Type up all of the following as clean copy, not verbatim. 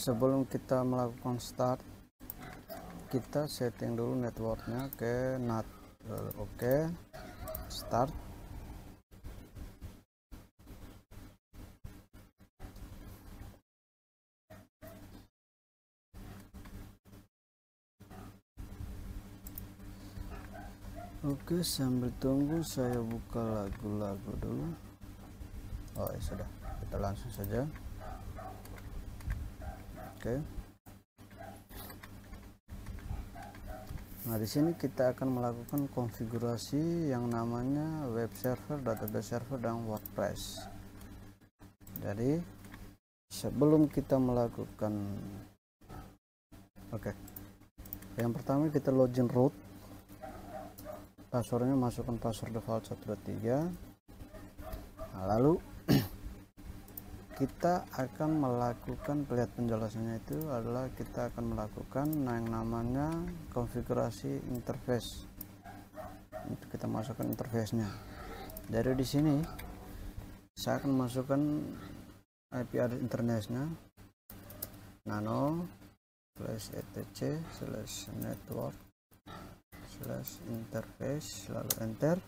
sebelum kita melakukan start, kita setting dulu networknya ke NAT. Oke, start. Oke, sambil tunggu saya buka lagu-lagu dulu. Oh ya sudah, kita langsung saja. Oke. Nah, di sini kita akan melakukan konfigurasi yang namanya web server, database server, dan WordPress. Jadi sebelum kita melakukan, yang pertama kita login root. Passwordnya masukkan password default 123. Nah, lalu kita akan melakukan, lihat penjelasannya itu adalah kita akan melakukan yang namanya konfigurasi interface. Itu kita masukkan interface-nya. Dari di sini saya akan masukkan IP address internetnya nano/etc/network/interface, lalu enter.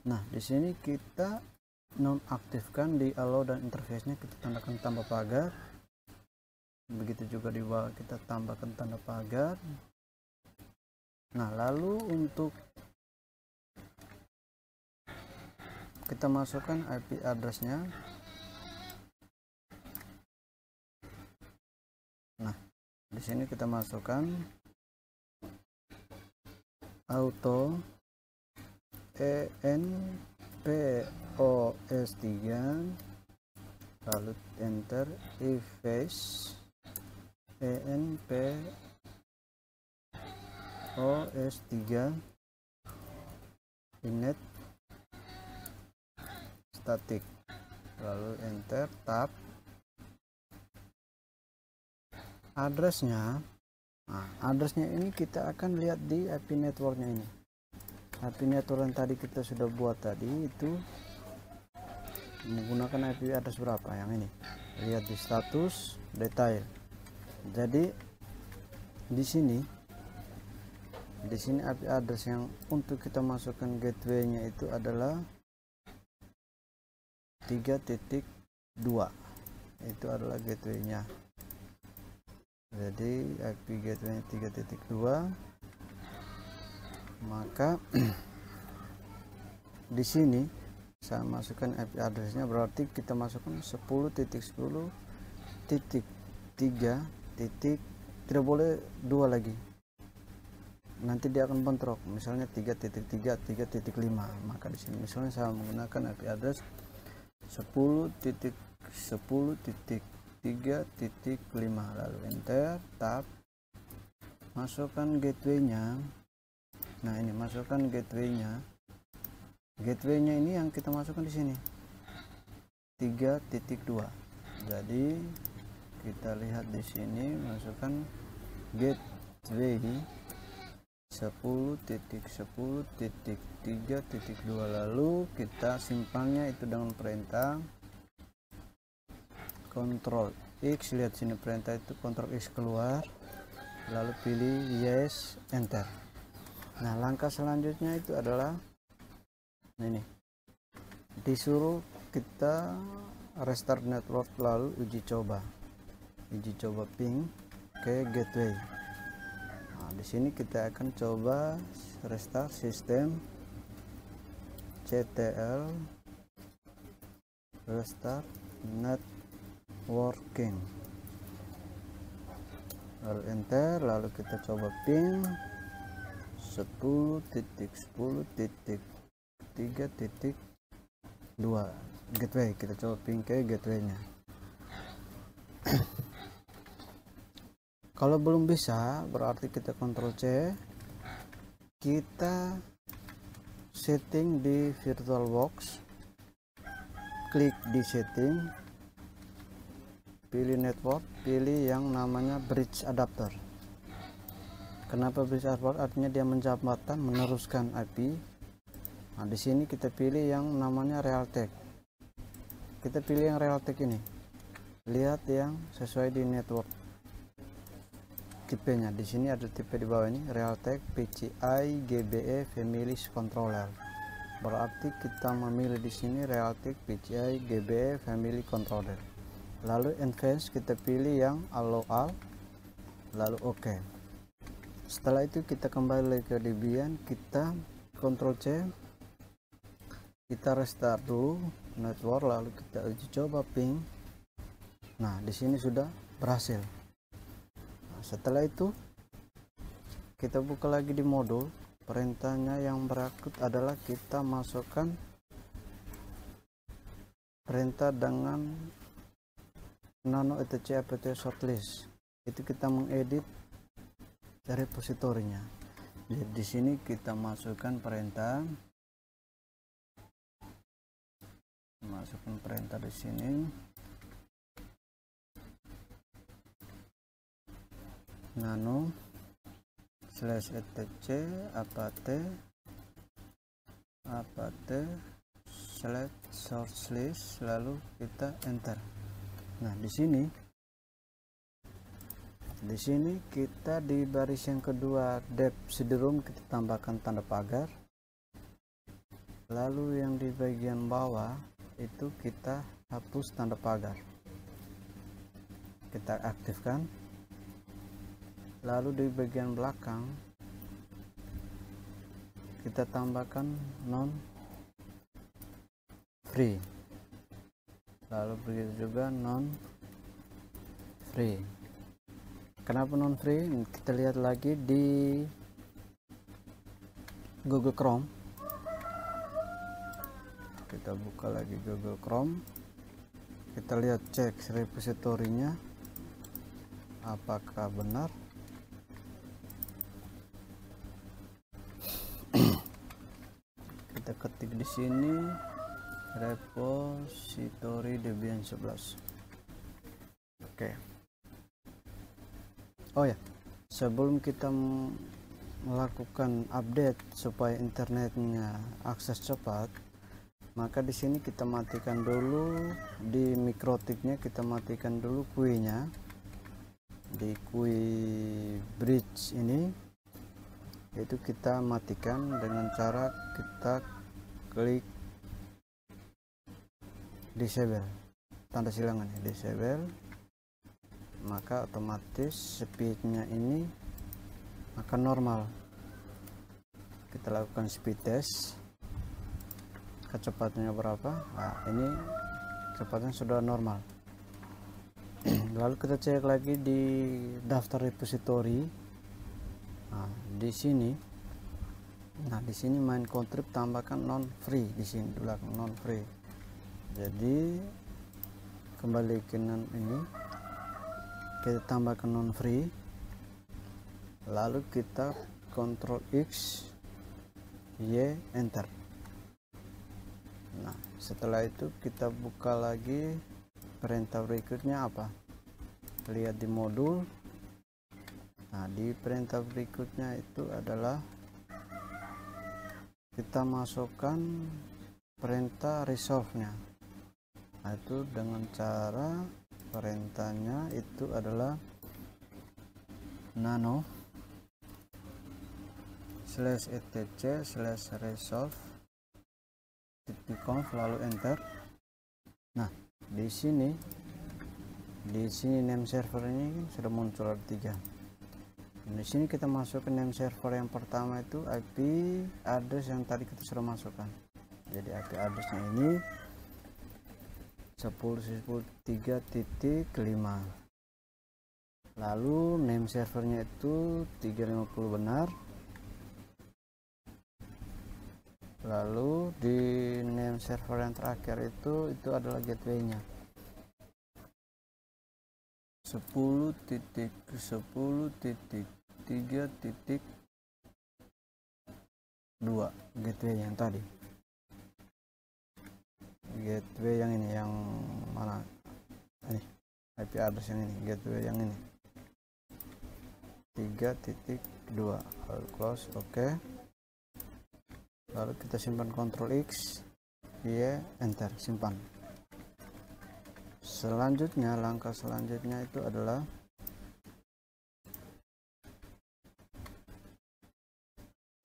Nah, di sini kita nonaktifkan di allow dan interface-nya kita tandakan tambah pagar. Begitu juga di bawah kita tambahkan tanda pagar. Nah, lalu untuk kita masukkan IP address-nya. Nah, di sini kita masukkan auto enpos3, lalu enter efface enpos3 init static, lalu enter tab. Addressnya, nah addressnya ini kita akan lihat di IP networknya ini. IP network yang tadi kita sudah buat tadi itu menggunakan IP address berapa, yang ini lihat di status detail. Jadi di sini IP address yang untuk kita masukkan gateway-nya itu adalah 3.2. itu adalah gateway-nya. Jadi IP gateway 3.2, maka di sini saya masukkan IP address-nya, berarti kita masukkan 10.10.3. tidak boleh 2 lagi, nanti dia akan bentrok. Misalnya 3.3, 3.5, maka di sini misalnya saya menggunakan IP address 10.10.3.5, lalu enter tab, masukkan gateway-nya. Nah, ini masukkan gateway-nya. Gateway-nya ini yang kita masukkan di sini 3.2. Jadi kita lihat di sini, masukkan gateway 10.10.3.2, lalu kita simpannya itu dengan perintah Ctrl X. Lihat sini perintah itu Ctrl X keluar, lalu pilih yes, enter. Nah, langkah selanjutnya itu adalah ini, disuruh kita restart network, lalu uji coba ping ke gateway. Nah, di sini kita akan coba restart sistem ctl restart networking, lalu enter, lalu kita coba ping 10.10.3.2 gateway. Kita coba ping ke gateway-nya. Kalau belum bisa, berarti kita Ctrl C, kita setting di VirtualBox, klik di setting, pilih network, pilih yang namanya bridge adapter. Kenapa bridge adapter? Artinya dia menjambatan, meneruskan IP. Nah, di sini kita pilih yang namanya Realtek. Kita pilih yang Realtek ini. Lihat yang sesuai di network. tipenya. Di sini ada tipe di bawah ini, Realtek PCI GBE Family Controller. Berarti kita memilih di sini Realtek PCI GBE Family Controller. Lalu advance kita pilih yang allow all, lalu OK. Setelah itu kita kembali ke Debian, kita Ctrl C, kita restart dulu network, lalu kita uji coba ping. Nah, di sini sudah berhasil. Nah, setelah itu kita buka lagi di modul. Perintahnya yang berikut adalah kita masukkan perintah dengan nano etc apt shortlist. Itu kita mengedit repositorinya. Jadi di sini kita masukkan perintah, di sini. Nano /etc apt shortlist, lalu kita enter. Nah, di sini kita di baris yang kedua dev CD-ROM kita tambahkan tanda pagar. Lalu yang di bagian bawah itu kita hapus tanda pagar. Kita aktifkan. Lalu di bagian belakang kita tambahkan non free, lalu begitu juga non free. Kenapa non free? Kita lihat lagi di Google Chrome. Kita buka lagi Google Chrome, kita lihat cek repositorinya apakah benar. Kita ketik di sini repository Debian 11. Oke. Oh ya, sebelum kita melakukan update supaya internetnya akses cepat, maka di sini kita matikan dulu di mikrotiknya, kita matikan dulu QUI-nya. Di QUI bridge ini itu kita matikan dengan cara kita klik disable, tanda silangan ya, disable, maka otomatis speednya ini akan normal. Kita lakukan speed test, kecepatannya berapa. Nah, ini kecepatan sudah normal. Lalu kita cek lagi di daftar repository. Nah, di sini main contrib tambahkan non free di sini di belakang non free. Jadi kembali ke non ini, kita tambahkan non free, lalu kita Ctrl X Y enter. Nah, setelah itu kita buka lagi perintah berikutnya apa, lihat di modul. Nah, di perintah berikutnya itu adalah kita masukkan perintah resolve-nya. Nah, itu dengan cara perintahnya itu adalah nano /etc/resolve .conf, lalu enter. Nah, di sini name server ini sudah muncul ada 3. Di sini kita masukkan name server yang pertama itu IP address yang tadi kita sudah masukkan. Jadi IP addressnya ini 10.10.3.5. Lalu name servernya itu 350 benar. Lalu di name server yang terakhir itu adalah gateway-nya 10.10.3.2 gateway yang tadi. Gateway yang ini, yang mana ini, IP address yang ini, gateway yang ini 3.2. lalu close, oke. Lalu kita simpan Ctrl X Y enter, simpan. Selanjutnya, langkah selanjutnya itu adalah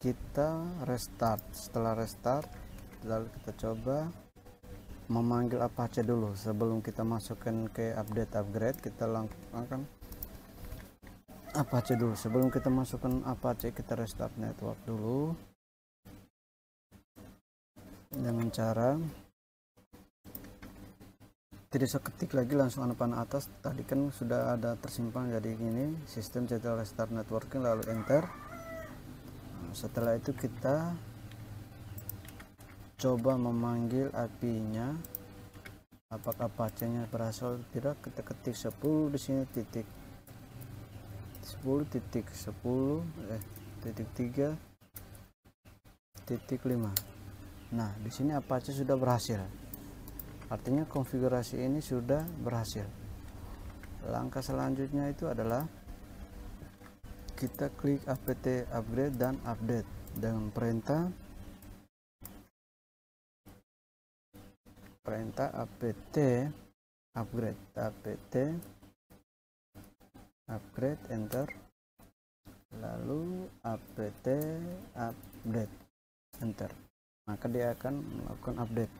kita restart. Setelah restart, lalu kita coba memanggil Apache dulu. Sebelum kita masukkan ke upgrade, kita lakukan Apache dulu. Sebelum kita masukkan Apache, kita restart network dulu dengan cara tidak usah ketik lagi, langsung panah atas. Tadi kan sudah ada tersimpan, jadi ini sistem setelah restart networking, lalu enter. Setelah itu kita coba memanggil API-nya, apakah Apache-nya berhasil tidak. Kita ketik 10 di sini titik 10 titik 10 titik 3 titik 5. Nah, di sini Apache sudah berhasil. Artinya konfigurasi ini sudah berhasil. Langkah selanjutnya itu adalah kita klik apt upgrade dan update dengan perintah apt upgrade enter, lalu apt update enter, maka dia akan melakukan update.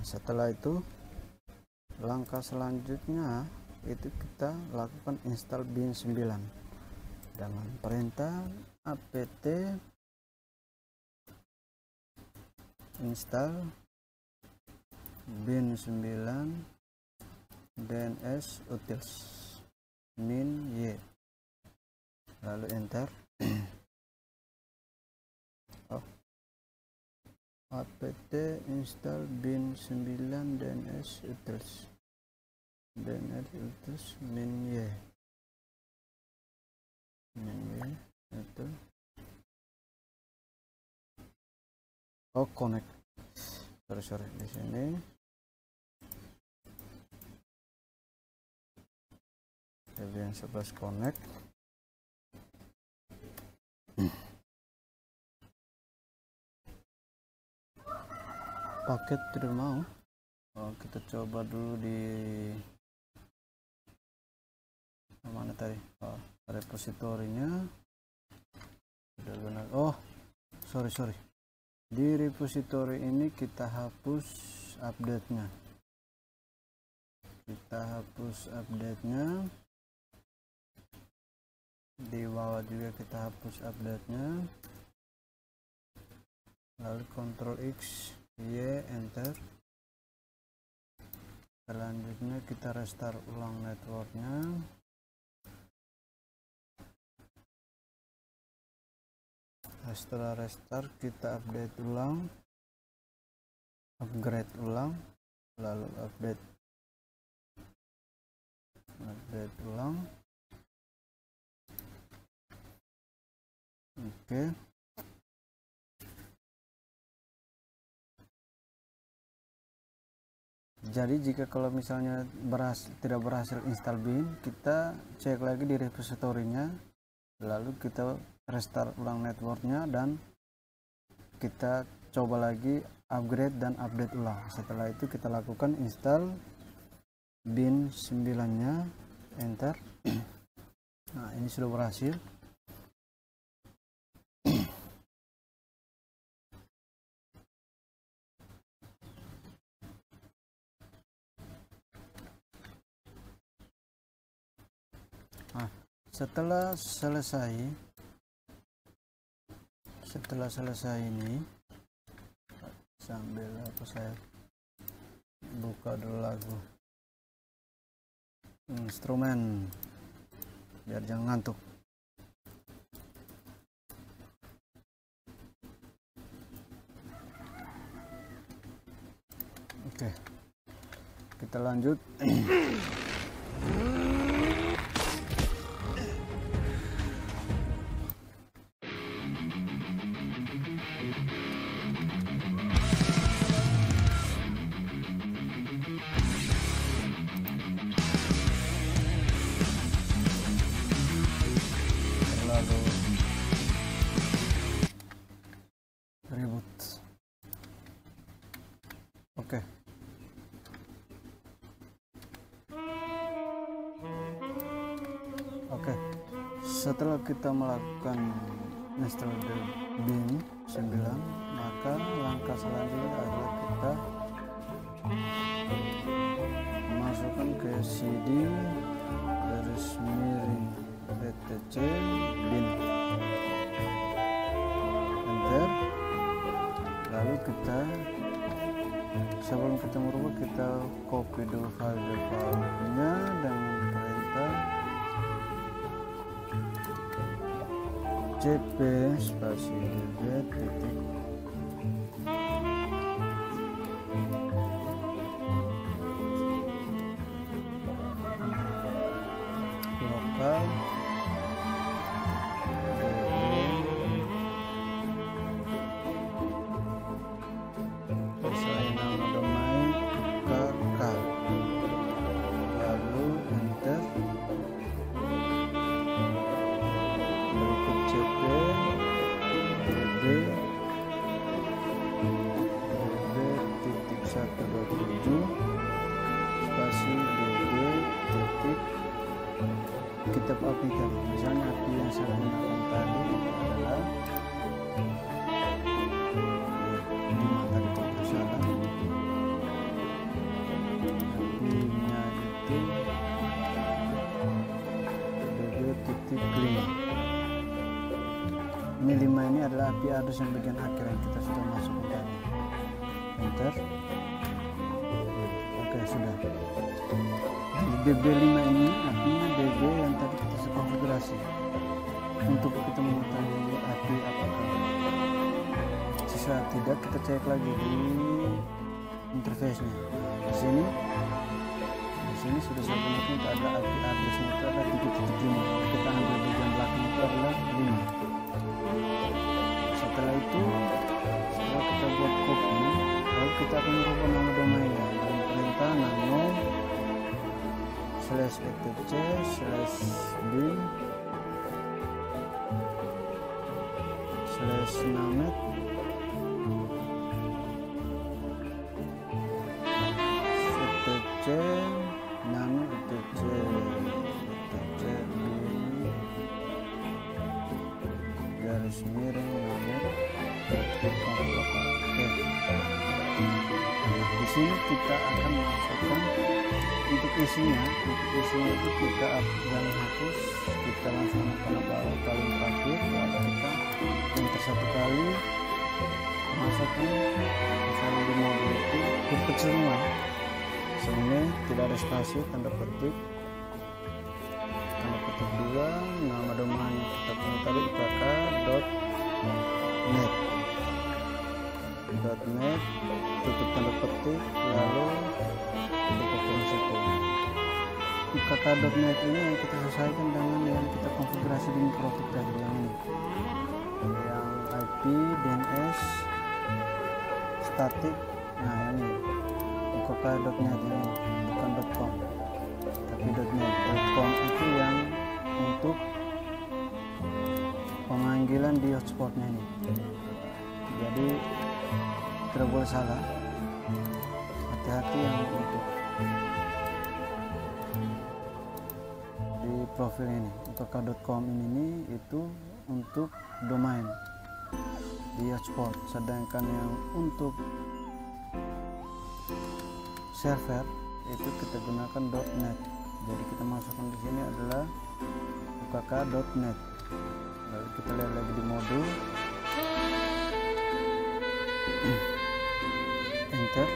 Setelah itu langkah selanjutnya itu kita lakukan install bin 9 dengan perintah apt install bin 9 dns utils min y, lalu enter. apt install bin 9 dns utils min y itu connect, sorry di sini Debian 11 connect. Paket tidak mau. Kita coba dulu di mana tadi, repositorinya sudah benar. Sorry, di repositori ini kita hapus update-nya, di bawah juga kita hapus update-nya, lalu Ctrl X Y enter. Selanjutnya kita restart ulang networknya. Setelah restart kita upgrade ulang, lalu update ulang. Oke. Jadi jika kalau misalnya tidak berhasil install bin, kita cek lagi di repositorinya, lalu kita restart ulang networknya dan kita coba lagi upgrade dan update ulang. Setelah itu kita lakukan install bin 9-nya, enter. Nah, ini sudah berhasil. Setelah selesai ini, sambil saya buka dulu lagu instrumen biar jangan ngantuk. Oke, kita lanjut. Oke. Setelah kita melakukan install the bin 9, maka langkah selanjutnya adalah kita masukkan ke cd garis miring etc bin, enter. Lalu kita sebelum kita merubah, kita copy dulu filenya dengan perintah cp spasi db titik lokal sesuai nama domain UKK, lalu enter. Berikut cp db titik 127 spasi db titik kita API tadi. Misalnya API yang saya gunakan tadi adalah di mana tadi kalau salah, API-nya itu db titik 5. Ini 5 ini adalah API address yang bagian akhir yang kita sudah masukkan tadi. Enter. Oke, sudah. Di DB5 ini artinya DB yang tadi kita konfigurasi. Untuk kita mengetahui API apakah sisa tidak, kita cek lagi di interface-nya. Di sini sudah saya gunakan, ada API address-nya itu ada 3.5. Kita ambil bagian belakang itu adalah 5. Setelah itu, setelah kita buat copy, lalu kita akan merubah nama domainnya dengan perintah nano /etc /bin /namet etc nano etc bin garis miring namet. Di sini kita akan masukkan untuk isinya itu kita jangan hapus, kita langsung pada bawah paling terakhir, lalu kita enter 1 kali, masukkan misalnya di mode itu huruf semua. Sini tidak ada spasi, tanda petik 2, nama domain kita punya tadi ukk.net, tutup tanda petik, lalu buka kurung siku. ukk.net ini yang kita sesuaikan dengan yang kita konfigurasi di mikrofit tadi, yang ini, yang IP, DNS, static. Nah ini ukk.net ini bukan .com tapi .net. .com itu yang untuk pemanggilan di hotspotnya ini, jadi tidak boleh salah, hati-hati yang untuk di profil ini. ukk.com ini itu untuk domain di hotspot, sedangkan yang untuk server itu kita gunakan .net. Jadi kita masukkan di sini adalah ukk.net. Lalu kita lihat lagi di modul, enter,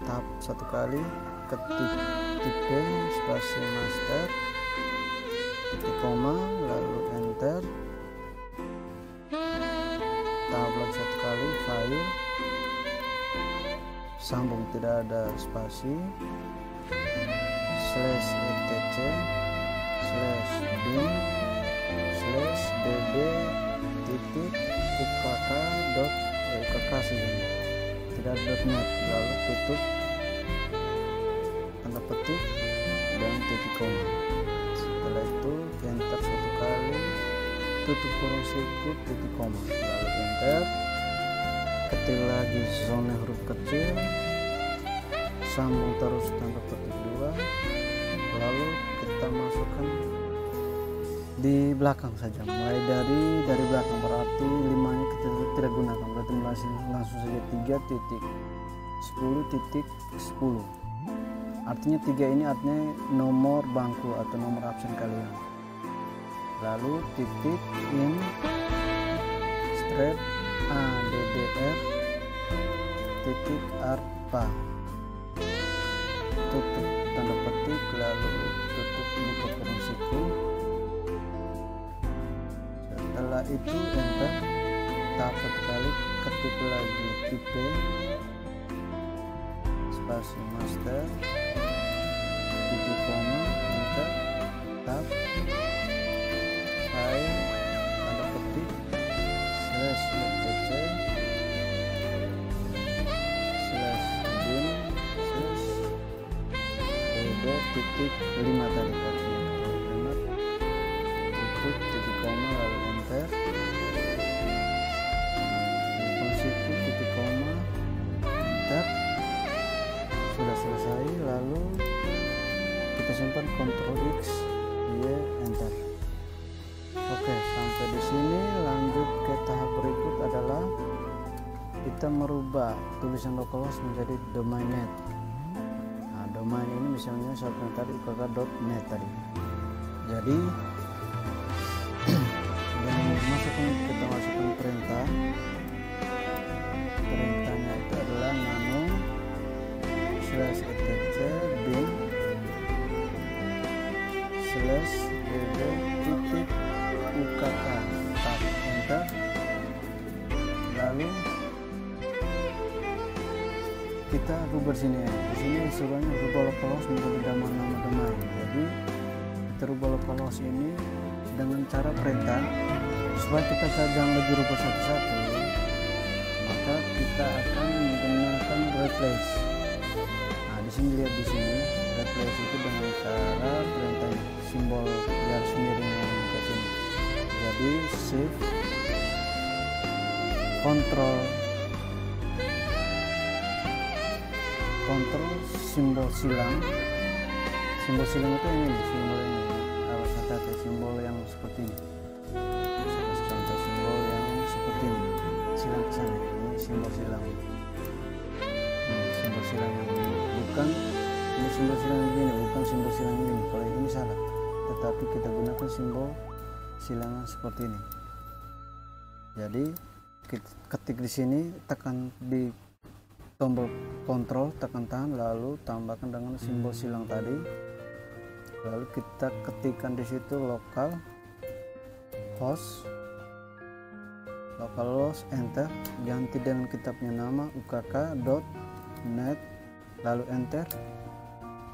tap 1 kali, ketik tipe spasi master titik koma, lalu enter, tap lagi 1 kali, file, sambung tidak ada spasi, /etc /bin /db titik ukk saja, tidak ada .net, lalu tutup tanda petik dan titik koma. Setelah itu enter 1 kali, tutup kurung siku titik koma, lalu enter, ketik lagi zona huruf kecil, sambung terus tanda petik 2, lalu kita masukkan di belakang saja, mulai dari belakang, berarti 5-nya kita tidak gunakan, berarti langsung saja 3.10.10. artinya 3 ini artinya nomor bangku atau nomor absen kalian. Lalu titik in straight ADDR titik ARPA, tutup tanda petik, lalu tutup buka kurung siku. Setelah itu enter, tahap satu kali ketik lagi IP spasi master titik koma enter, tab file tanda petik slash etc slash bin slash titik 5 tadi tutup titik koma lalu enter, siku titik koma enter. Sudah selesai, lalu kita simpan Ctrl X Y enter. Oke, sampai di sini. Lanjut ke tahap berikut adalah kita merubah tulisan localhost menjadi domainnet. Nah, domain ini misalnya seperti tadi ukk.net tadi. Jadi kita masukkan perintah. Perintahnya itu adalah nano slash etc bin slash dd titik ukk, tab enter. Lalu kita rubah sini ya. Di sini istilahnya rubah localhost menjadi nama domain. Jadi kita rubah localhost ini dengan cara perintah supaya kita jangan lagi rubah satu-satu, maka kita akan menggunakan replace. Nah, di sini lihat, di sini replace itu dengan cara perintah simbol garis miring yang ke sini. Jadi shift control simbol silang. Simbol silang itu yang ini, simbol ini. Harus hati-hati, simbol yang seperti ini. Contoh simbol yang seperti ini, silang ke sana. Ini simbol silang. Simbol silang yang ini. Bukan ini simbol silang yang ini, bukan simbol silang yang ini. Kalau ini salah. Tetapi kita gunakan simbol silang seperti ini. Jadi ketik di sini, tekan di tombol kontrol, tekan tahan, lalu tambahkan dengan simbol silang tadi. Lalu kita ketikkan di situ localhost enter, ganti dengan kita punya nama ukk.net, lalu enter,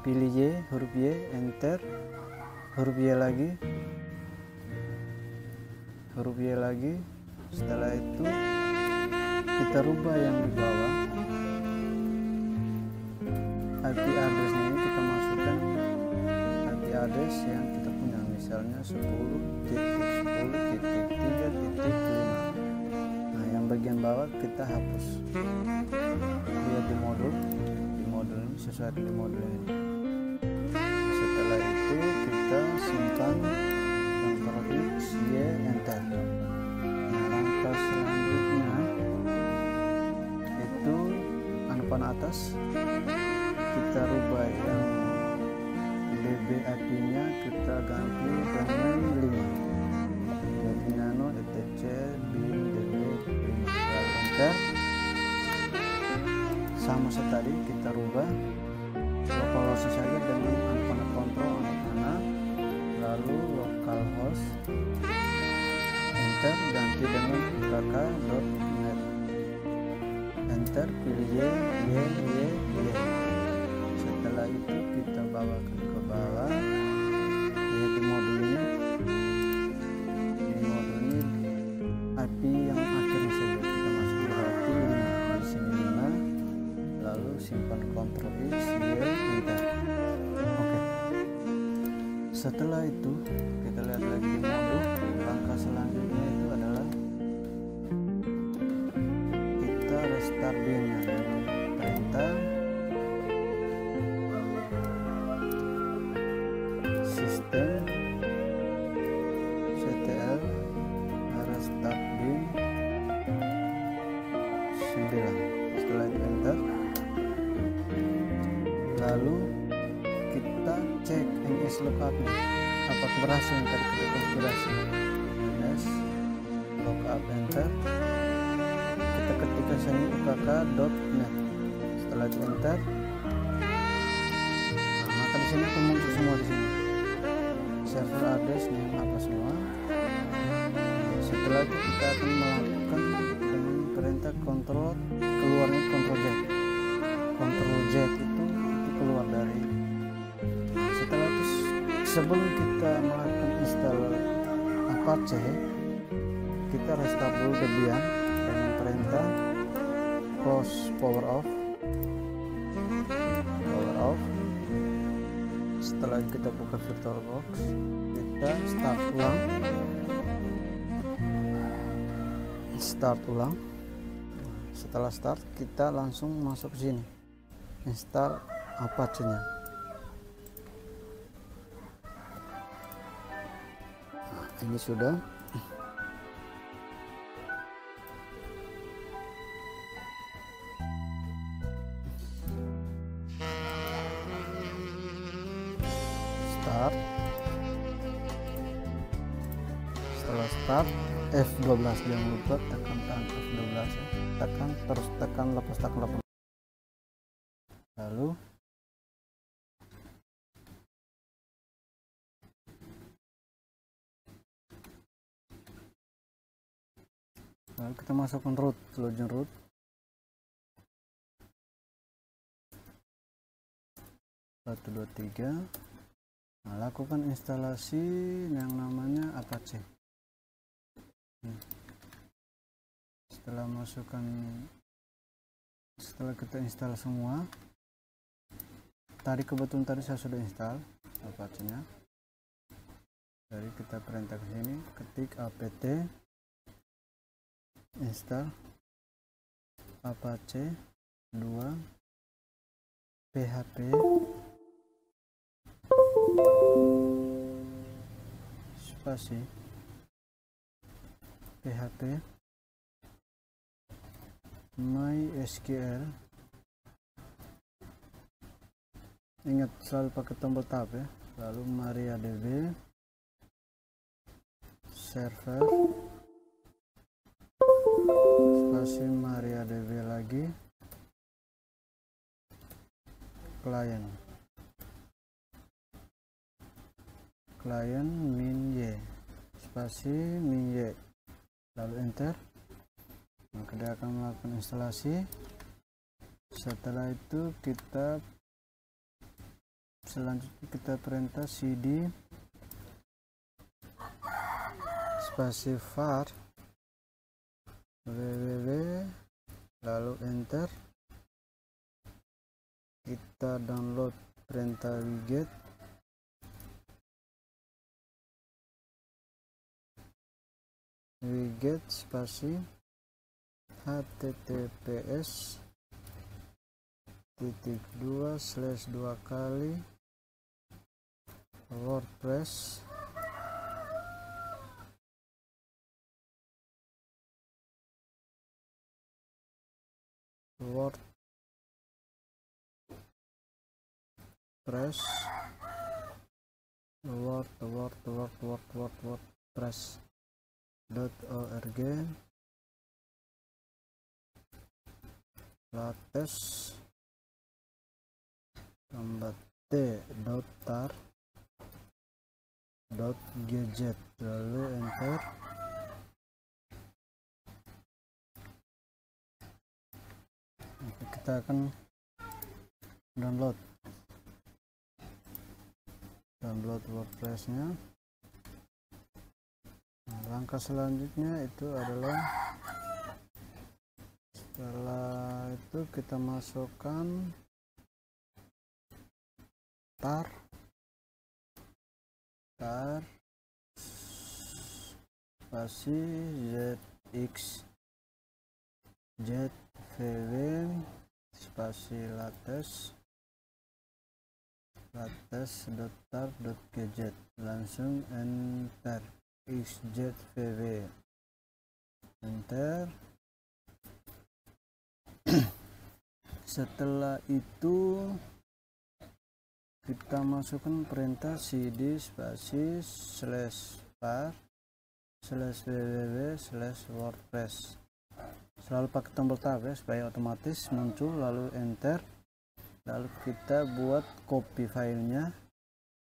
pilih Y, huruf Y, enter, huruf Y lagi. Setelah itu kita rubah yang di bawah, IP address ini kita masukkan IP address yang kita punya, misalnya 10.10.3.5. Nah, yang bagian bawah kita hapus. Lihat di modul ini sesuai di modul ini. Setelah itu kita simpan Ctrl X Y enter. Nah, langkah selanjutnya itu panah atas, kita rubah yang DB IP nya kita ganti dengan 5, jadi nano etc bin DB 5, lalu enter. Sama setadi kita rubah localhost saja dengan panah kontrol anak-anak, lalu localhost enter, ganti dengan ukk.net, enter, pilih Y. Setelah itu kita bawakan ke bawah. Lihat di modul ini, IP yang akhirnya saja kita masuk, berarti 5, di sini 5, lalu simpan Ctrl X Y enter. Oke. Setelah itu kita lihat lagi di modul. Langkah selanjutnya itu adalah kita restart bin-nya dengan perintah system berhasil tadi kita konfigurasi. Yes, lookup enter, kita ketikkan sini ukk.net. Setelah itu enter, nah, maka di sini akan muncul semua di sini server address apa semua. Setelah itu kita akan melakukan dengan perintah control, keluarnya control Z. Control Z itu keluar dari. Setelah itu sebelum kita melakukan install Apache, kita restart dulu Debian dengan perintah close power off. Setelah kita buka VirtualBox, kita start ulang. Setelah start, kita langsung masuk ke sini, install Apache-nya. Nah, ini sudah. Setelah start F12, jangan lupa tekan F12 ya. Tekan lepas. Lalu kita masukkan root, login root. Satu, dua, tiga. Nah, lakukan instalasi yang namanya Apache. Setelah kita install semua, kebetulan tadi saya sudah install Apache-nya. Jadi kita perintah ke sini, ketik apt install Apache 2 php spasi php MySQL. Ingat selalu pakai tombol tab ya. Lalu MariaDB server spasi MariaDB lagi client min-y spasi min-y, lalu enter. Maka dia akan melakukan instalasi. Setelah itu selanjutnya kita perintah cd spasi var www, lalu enter. Kita download perintah wget spasi https://2 WordPress WordPress.org lattes tambah t.tar.gz, lalu enter. Kita akan download WordPress-nya. Nah, langkah selanjutnya itu adalah setelah itu kita masukkan tar spasi zvv spasi lattes.tar.gz, langsung enter xzvv, enter. Setelah itu kita masukkan perintah cd spasi /var /www/wordpress. Selalu pakai tombol tab ya supaya otomatis muncul, lalu enter. Lalu kita buat copy filenya,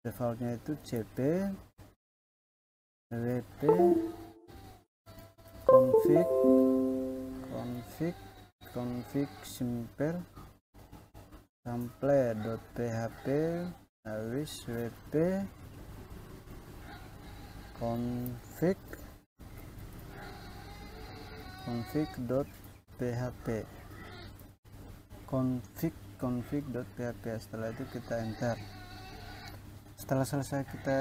defaultnya itu cp wp config simple sample.php habis wp config.php. Setelah itu kita enter. Setelah selesai kita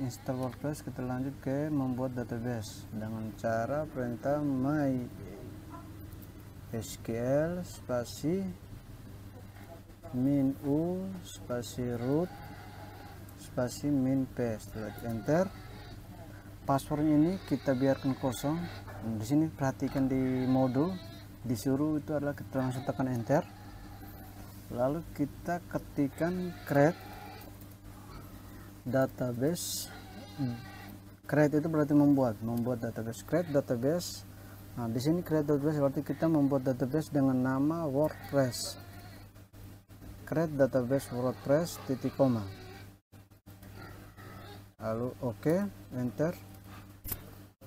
install WordPress, kita lanjut ke membuat database dengan cara perintah mysql spasi -u spasi root spasi -p. Setelah itu enter. Password ini kita biarkan kosong. Di sini perhatikan di modul disuruh itu adalah kita langsung tekan enter. Lalu kita ketikkan create database. Create itu berarti membuat database. Create database. Nah, di sini create database berarti kita membuat database dengan nama WordPress. Create database WordPress titik koma. Lalu oke, enter.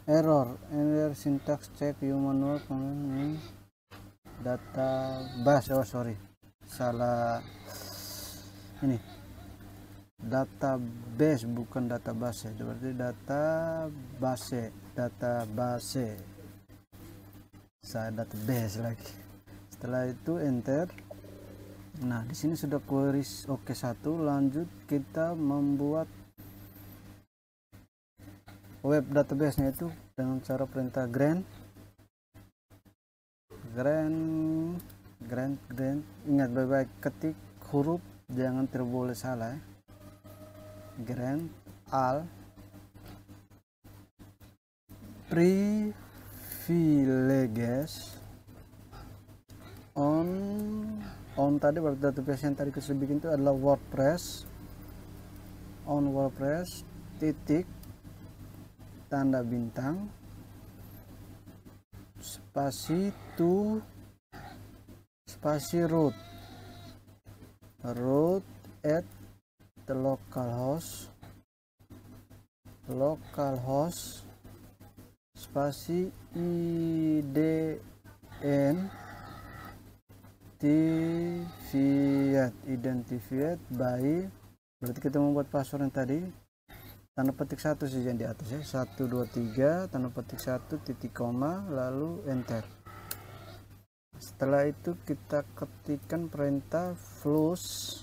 Error syntax check human work database. Oh sorry, salah ini, database bukan database, berarti database saya database lagi. Setelah itu enter. Nah di sini sudah queries oke satu. Lanjut kita membuat web database nya itu dengan cara perintah grant. Ingat baik-baik ketik huruf, jangan terboleh salah ya. Grant al privileges on tadi berarti database yang tadi kita bikin itu adalah WordPress. On WordPress titik tanda bintang spasi to spasi root at the localhost spasi identified by, berarti kita membuat password yang tadi tanda petik 1 saja yang di atas ya, 1 2 3 tanda petik 1 titik koma lalu enter. Setelah itu kita ketikkan perintah flush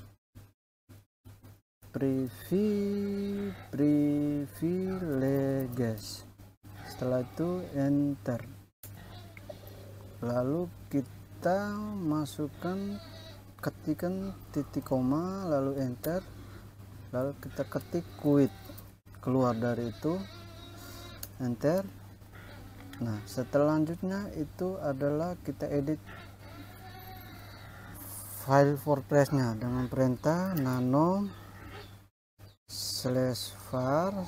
privileges. Setelah itu enter. Lalu kita masukkan, ketikkan titik koma lalu enter. Lalu kita ketik quit. Keluar dari itu enter. Nah selanjutnya itu adalah kita edit file WordPress nya dengan perintah nano /var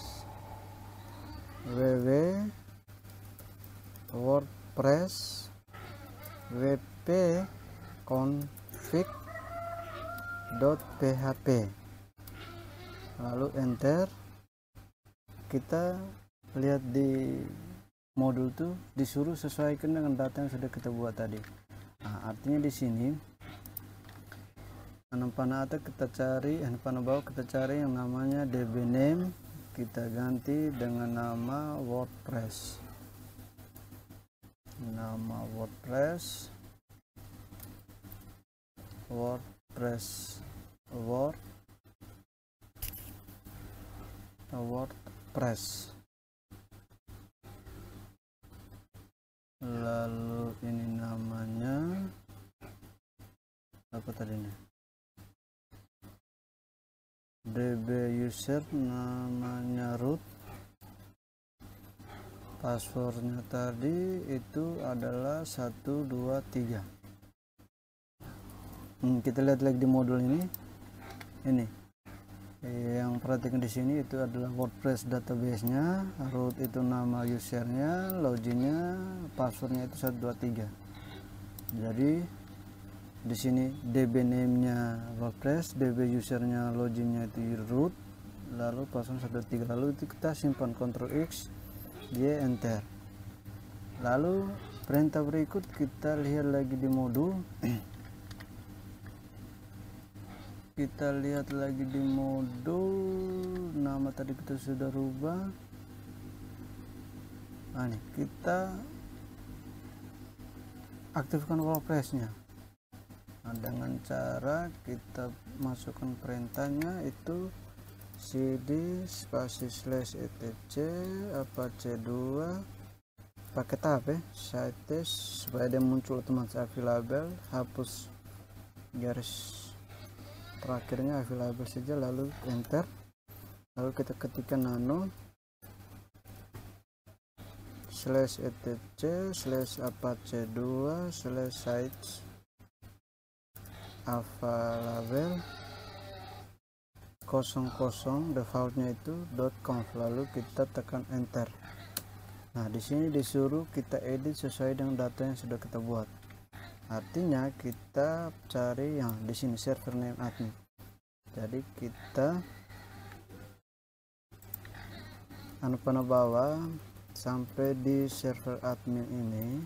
www WordPress wp config.php lalu enter. Kita lihat di modul tuh disuruh sesuaikan dengan data yang sudah kita buat tadi. Nah, artinya di sini panah atas kita cari, panah bawah kita cari yang namanya dbname, kita ganti dengan nama WordPress. Nama WordPress lalu ini namanya apa tadi nih, db user namanya root, passwordnya tadi itu adalah 123. Kita lihat lagi di modul ini Yang perhatikan di sini itu adalah WordPress database-nya, root itu nama usernya, loginnya, passwordnya itu 123. Jadi di sini db name-nya WordPress, db usernya, loginnya itu root, lalu password 123. Lalu itu kita simpan, Ctrl X, Y, enter. Lalu perintah berikut kita lihat lagi di modul. Kita lihat lagi di modul, nama tadi kita sudah rubah. Nah, ini kita aktifkan WordPress-nya. Nah, dengan cara kita masukkan perintahnya itu cd spasi slash etc apache 2 pakai tab ya, site test supaya dia muncul otomatis available, hapus garis terakhirnya available saja, lalu enter. Lalu kita ketikkan nano slash etc slash apache 2 slash sites available 00 defaultnya itu .conf, lalu kita tekan enter. Nah, di sini disuruh kita edit sesuai dengan data yang sudah kita buat. Artinya kita cari yang di sini server name admin. Jadi kita panah bawah sampai di server admin ini,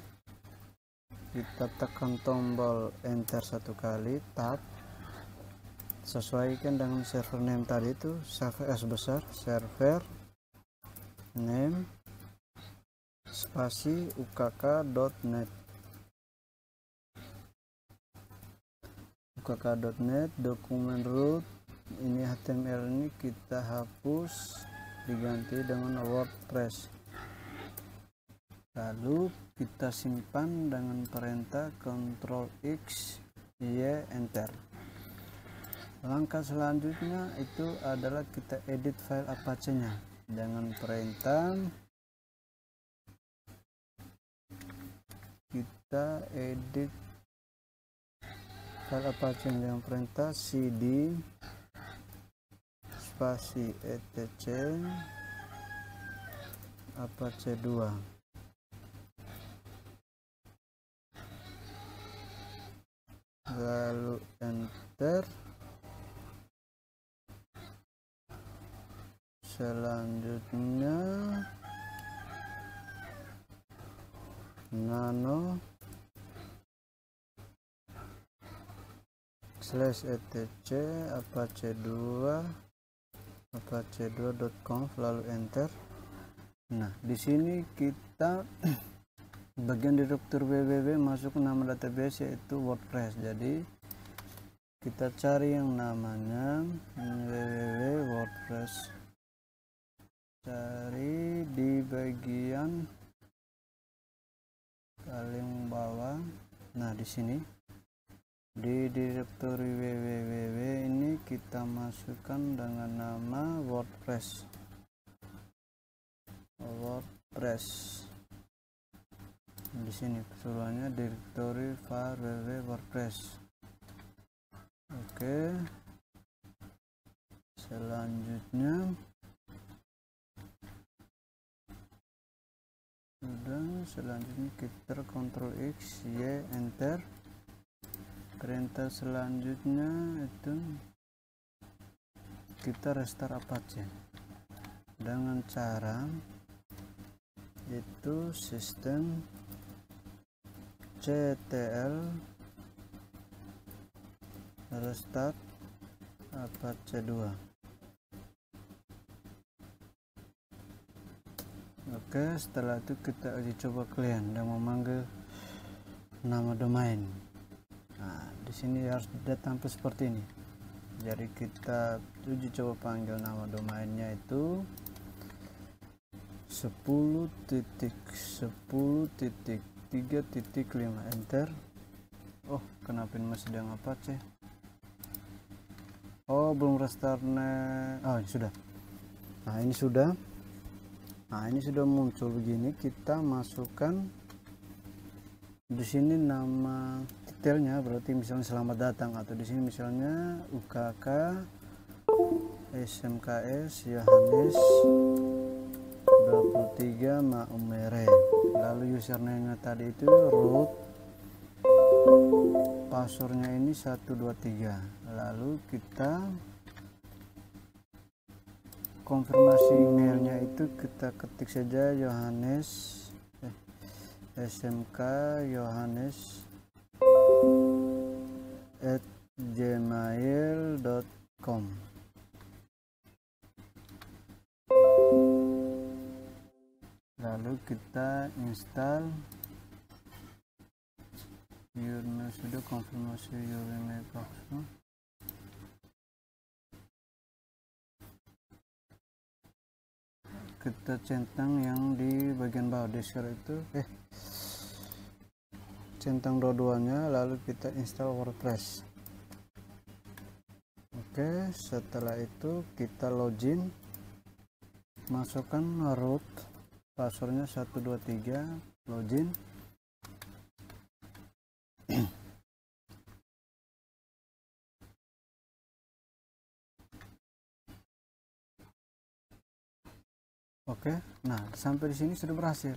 kita tekan tombol enter satu kali, tab, sesuaikan dengan server name tadi itu, server S besar, server name spasi ukk.net, ukk.net, dokumen root ini HTML ini kita hapus, diganti dengan WordPress. Lalu kita simpan dengan perintah Ctrl X, Y, enter. Langkah selanjutnya itu adalah kita edit file Apache-nya dengan perintah kita edit file Apache dengan perintah cd spasi etc apache 2, lalu enter. Selanjutnya nano slash etc apache 2 apache 2.conf, lalu enter. Nah, di sini kita bagian direktur www masuk nama database yaitu WordPress. Jadi kita cari yang namanya www WordPress, cari di bagian paling bawah. Nah, di sini di direktori www ini kita masukkan dengan nama WordPress. Di sini keseluruhannya direktori var www WordPress. Oke. Selanjutnya selanjutnya kita Ctrl X, Y, enter. Perintah selanjutnya itu kita restart Apache dengan cara itu sistem ctl restart Apache 2. Oke, setelah itu kita uji coba klien dan memanggil nama domain. Nah, di sini harus tampil seperti ini. Jadi kita uji coba panggil nama domainnya itu 10.10.3.5, enter. Oh, kenapa ini masih dengan Apache? Oh, belum restartnya. Oh, ini sudah. Nah, ini sudah. Nah, ini sudah muncul begini. Kita masukkan di sini nama detailnya, berarti misalnya selamat datang, atau di sini misalnya ukk SMKS Yohanes 23 Maumere. Lalu username-nya tadi itu root, passwordnya ini 123. Lalu kita konfirmasi emailnya itu kita ketik saja Yohanes SMK Yohanes @gmail.com. Lalu kita install sudah konfirmasi your email password. Kita centang yang di bagian bawah desktop itu centang dua-duanya, lalu kita install WordPress. Oke, setelah itu kita login, masukkan root, passwordnya 123, login. Oke, nah sampai di sini sudah berhasil.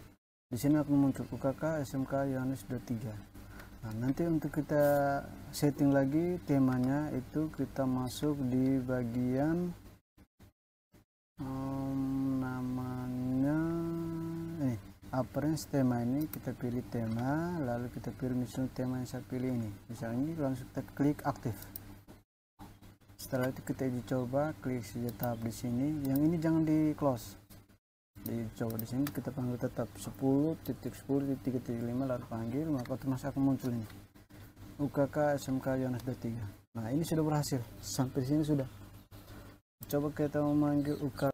Di sini akan muncul UKK SMK Yohanes 23. Nah, nanti untuk kita setting lagi temanya itu kita masuk di bagian namanya ini appearance tema. Ini kita pilih tema, lalu kita pilih misalnya tema yang saya pilih ini. Misalnya ini langsung kita klik aktif. Setelah itu kita uji coba, klik saja tab di sini. Yang ini jangan di close. Dicoba di sini kita panggil tetap 10.10.3.5 lalu panggil, maka otomatis akan muncul ini UKK SMK Yohanes 23. Nah, ini sudah berhasil. Sampai sini sudah. Coba kita memanggil UKK